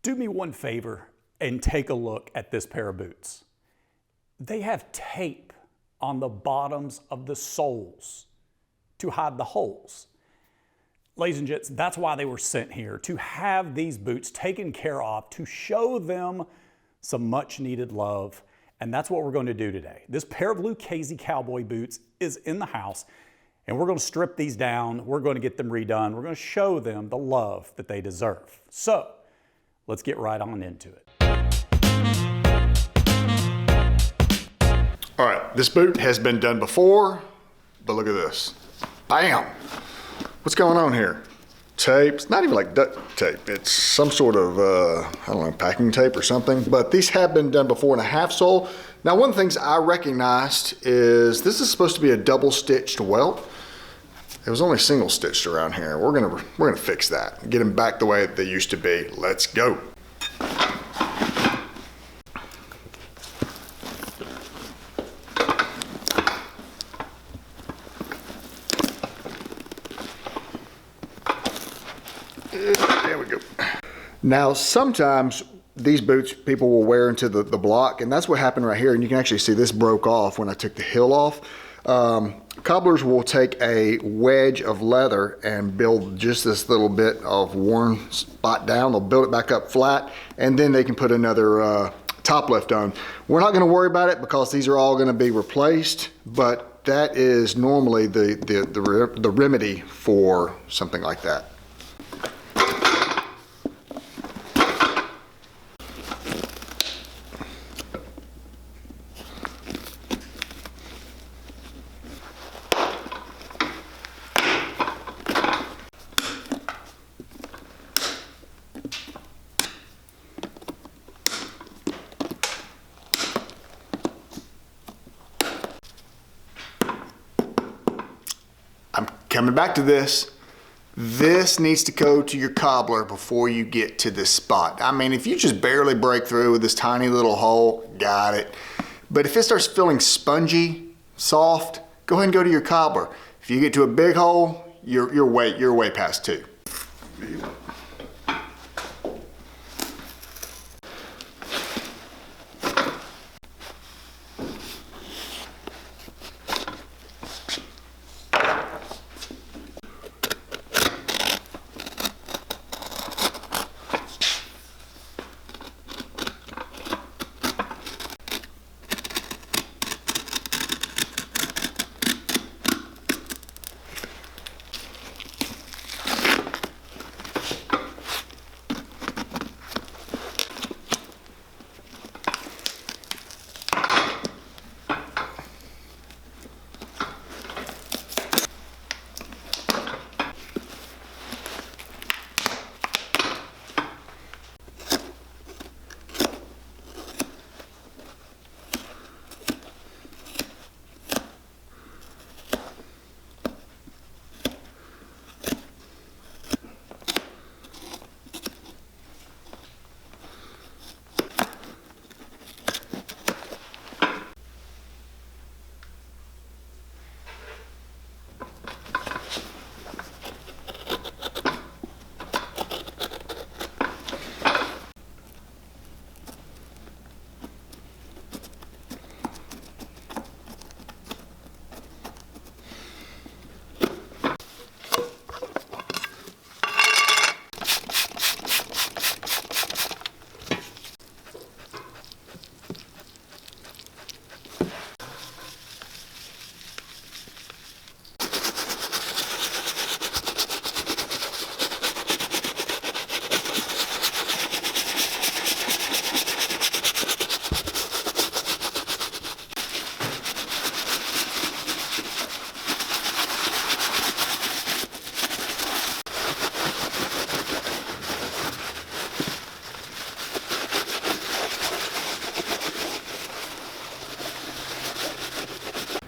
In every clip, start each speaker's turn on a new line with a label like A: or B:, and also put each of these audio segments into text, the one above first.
A: Do me one favor and take a look at this pair of boots. They have tape on the bottoms of the soles to hide the holes. Ladies and gents, that's why they were sent here, to have these boots taken care of, to show them some much needed love. And that's what we're going to do today. This pair of Lucchese Cowboy boots is in the house, and we're going to strip these down. We're going to get them redone. We're going to show them the love that they deserve. So let's get right on into it.
B: All right, this boot has been done before, but look at this. Bam! What's going on here? Tape. It's not even like duct tape. It's some sort of, I don't know, packing tape or something. But these have been done before in a half sole. Now, one of the things I recognized is this is supposed to be a double stitched welt. It was only single stitched around here. We're gonna fix that. Get them back the way they used to be. Let's go. There we go. Now, sometimes these boots people will wear into the block, and that's what happened right here. And you can actually see this broke off when I took the heel off. Cobblers will take a wedge of leather and build just this little bit of worn spot down. They'll build it back up flat, and then they can put another top lift on. We're not going to worry about it because these are all going to be replaced, but that is normally the remedy for something like that. I'm coming back to this. This needs to go to your cobbler before you get to this spot. I mean, if you just barely break through with this tiny little hole, got it. But if it starts feeling spongy, soft, go ahead and go to your cobbler. If you get to a big hole, you're way past two.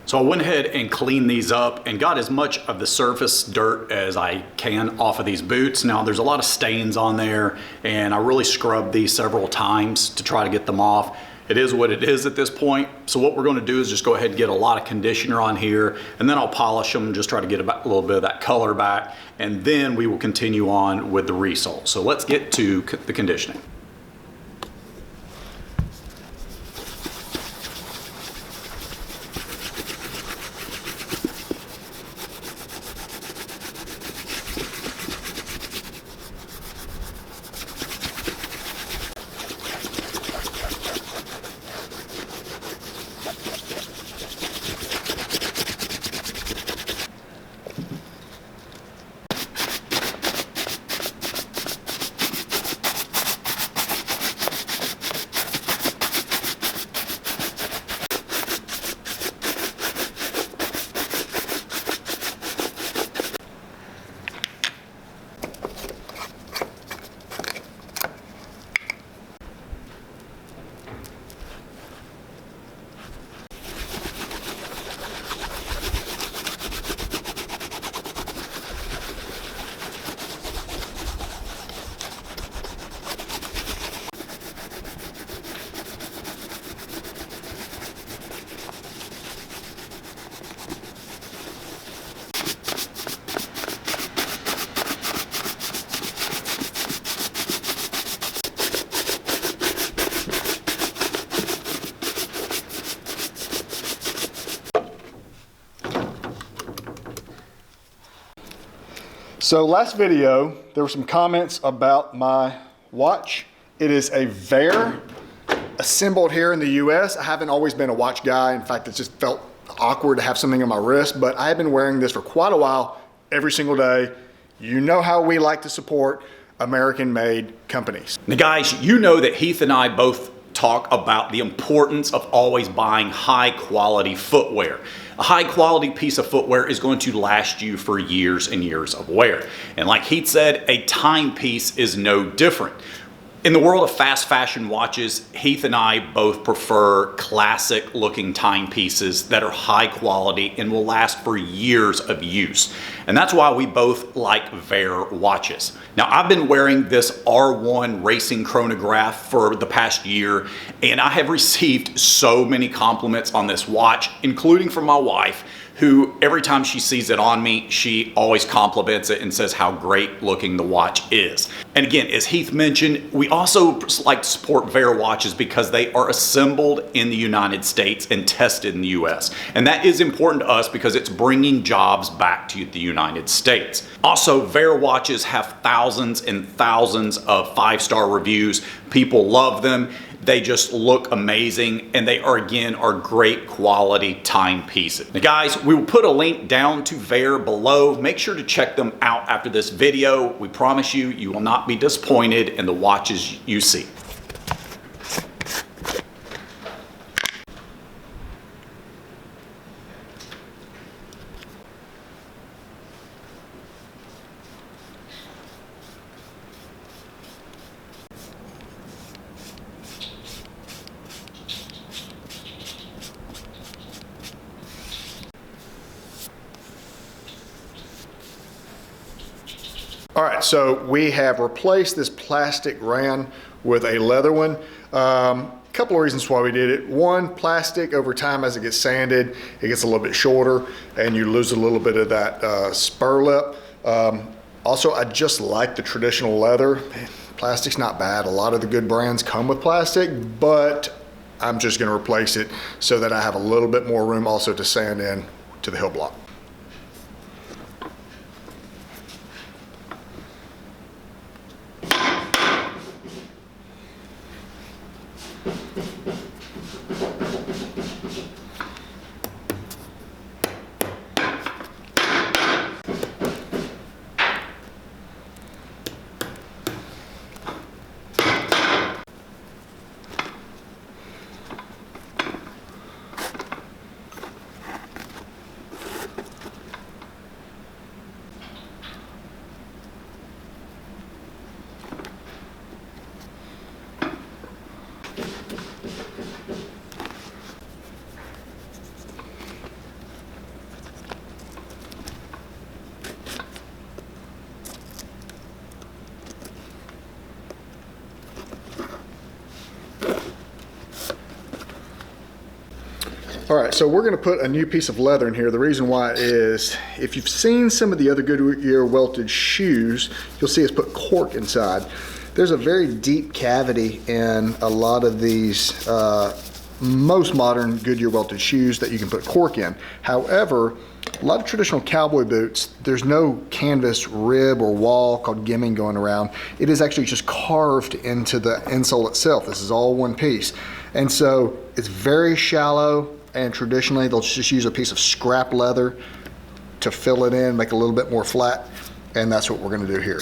A: So I went ahead and cleaned these up and got as much of the surface dirt as I can off of these boots. Now there's a lot of stains on there, and I really scrubbed these several times to try to get them off. It is what it is at this point. So what we're going to do is just go ahead and get a lot of conditioner on here, and then I'll polish them, just try to get a little bit of that color back, and then we will continue on with the resole. So let's get to the conditioning.
B: So last video, there were some comments about my watch. It is a Vaer, assembled here in the US. I haven't always been a watch guy. In fact, it just felt awkward to have something on my wrist, but I have been wearing this for quite a while, every single day. You know how we like to support American-made companies.
A: Now guys, you know that Heath and I both talk about the importance of always buying high quality footwear. A high quality piece of footwear is going to last you for years and years of wear. And like Heath said, a timepiece is no different. In the world of fast fashion watches, Heath and I both prefer classic looking timepieces that are high quality and will last for years of use. And that's why we both like Vaer watches. Now, I've been wearing this R1 racing chronograph for the past year, and I have received so many compliments on this watch, including from my wife, who every time she sees it on me, she always compliments it and says how great looking the watch is. And again, as Heath mentioned, we also like to support Vaer watches because they are assembled in the United States and tested in the US. And that is important to us because it's bringing jobs back to the United States. Also, Vaer watches have thousands and thousands of 5-star reviews. People love them. They just look amazing, and they are great quality timepieces. Now guys, we will put a link down to Vaer below. Make sure to check them out after this video. We promise you, you will not be disappointed in the watches you see.
B: All right, so we have replaced this plastic ran with a leather one. Couple of reasons why we did it. One, plastic over time as it gets sanded, it gets a little bit shorter and you lose a little bit of that spur lip. Also, I just like the traditional leather. Plastic's not bad. A lot of the good brands come with plastic, but I'm just gonna replace it so that I have a little bit more room also to sand in to the heel block. All right, so we're gonna put a new piece of leather in here. The reason why is, if you've seen some of the other Goodyear welted shoes, you'll see us put cork inside. There's a very deep cavity in a lot of these most modern Goodyear welted shoes that you can put cork in. However, a lot of traditional cowboy boots, there's no canvas rib or wall called gimming going around. It is actually just carved into the insole itself. This is all one piece. And so it's very shallow, and traditionally they'll just use a piece of scrap leather to fill it in, make it a little bit more flat, and that's what we're gonna do here.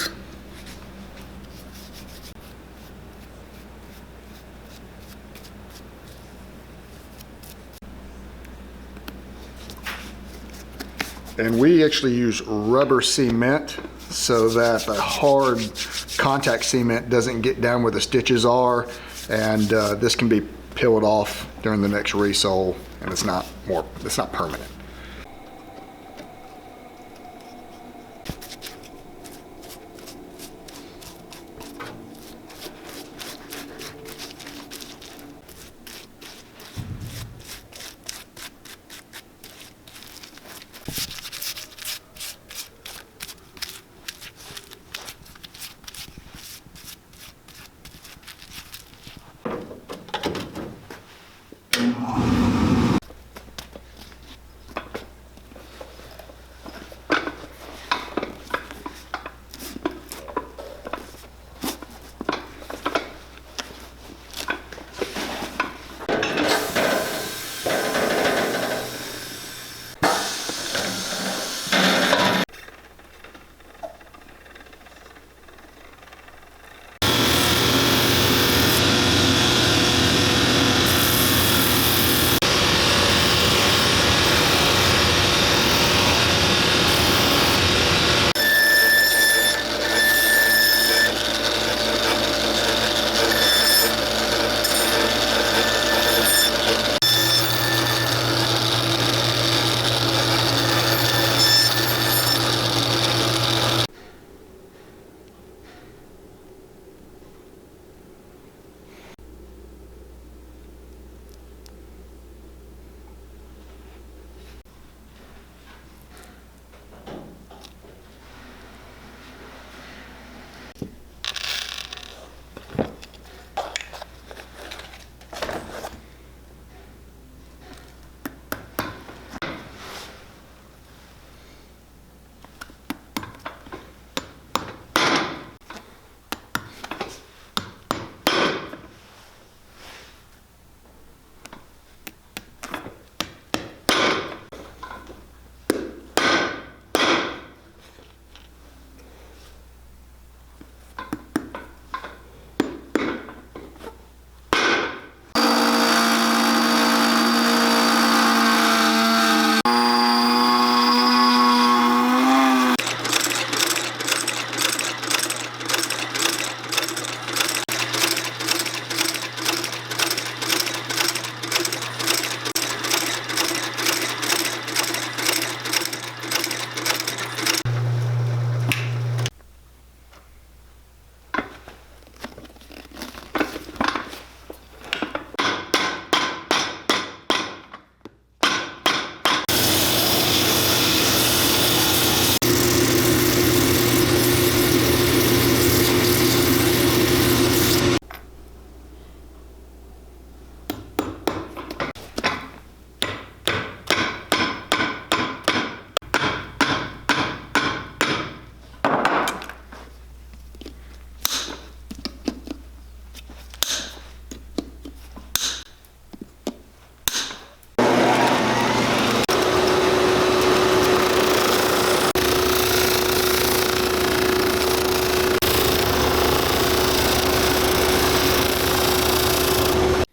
B: And we actually use rubber cement so that the hard contact cement doesn't get down where the stitches are, and this can be peeled off during the next resole, and it's not permanent.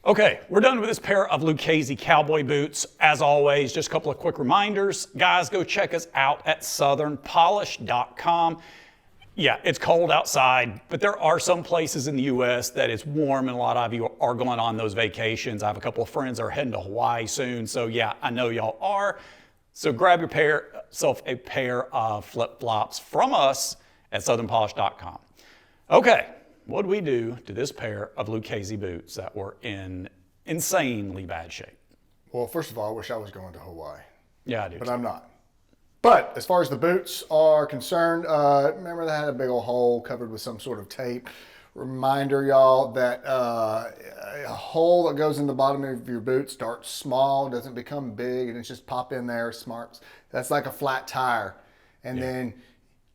A: Okay, we're done with this pair of Lucchese Cowboy boots. As always, just a couple of quick reminders. Guys, go check us out at southernpolish.com. Yeah, it's cold outside, but there are some places in the U.S. that it's warm, and a lot of you are going on those vacations. I have a couple of friends that are heading to Hawaii soon, so yeah, I know y'all are. So grab yourself a pair of flip-flops from us at southernpolish.com. Okay, what did we do to this pair of Lucchese boots that were in insanely bad shape?
B: Well, first of all, I wish I was going to Hawaii.
A: Yeah, I do.
B: But I'm not. But as far as the boots are concerned, remember they had a big old hole covered with some sort of tape. Reminder, y'all, that a hole that goes in the bottom of your boot starts small, doesn't become big, and it's just pop in there, smarts. That's like a flat tire. And then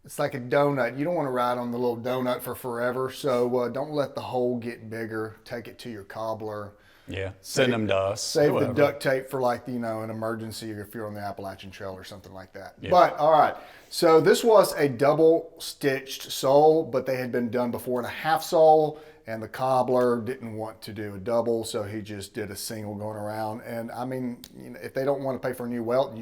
B: it's like a donut. You don't want to ride on the little donut for forever, so don't let the hole get bigger. Take it to your cobbler.
A: Yeah, send them to us.
B: Save the duct tape for, like, you know, an emergency if you're on the Appalachian Trail or something like that.
A: Yeah.
B: But, all right, so this was a double-stitched sole, but they had been done before in a half sole, and the cobbler didn't want to do a double, so he just did a single going around. And, I mean, you know, if they don't want to pay for a new welt,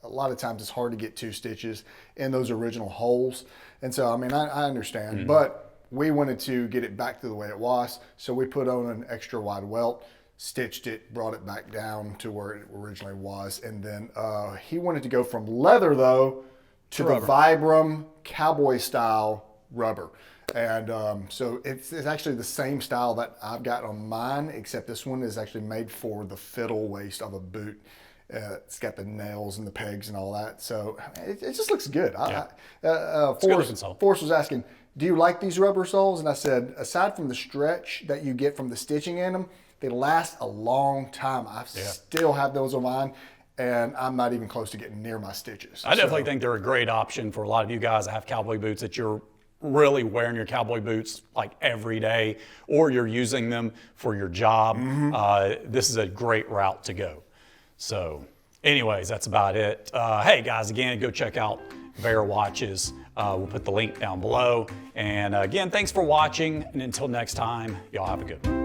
B: a lot of times it's hard to get 2 stitches in those original holes. And so, I mean, I understand, but we wanted to get it back to the way it was, so we put on an extra wide welt, stitched it, brought it back down to where it originally was, and then he wanted to go from leather, though, to the Vibram cowboy style rubber. And so it's actually the same style that I've got on mine, except this one is actually made for the fiddle waist of a boot. It's got the nails and the pegs and all that, so it just looks good. Forrest was asking, do you like these rubber soles? And I said, aside from the stretch that you get from the stitching in them, they last a long time. I still have those on mine, and I'm not even close to getting near my stitches.
A: I definitely think they're a great option for a lot of you guys that have cowboy boots, that you're really wearing your cowboy boots like every day, or you're using them for your job. This is a great route to go. So anyways, that's about it. Hey guys, again, go check out Bear Watches. We'll put the link down below. And again, thanks for watching. And until next time, y'all have a good one.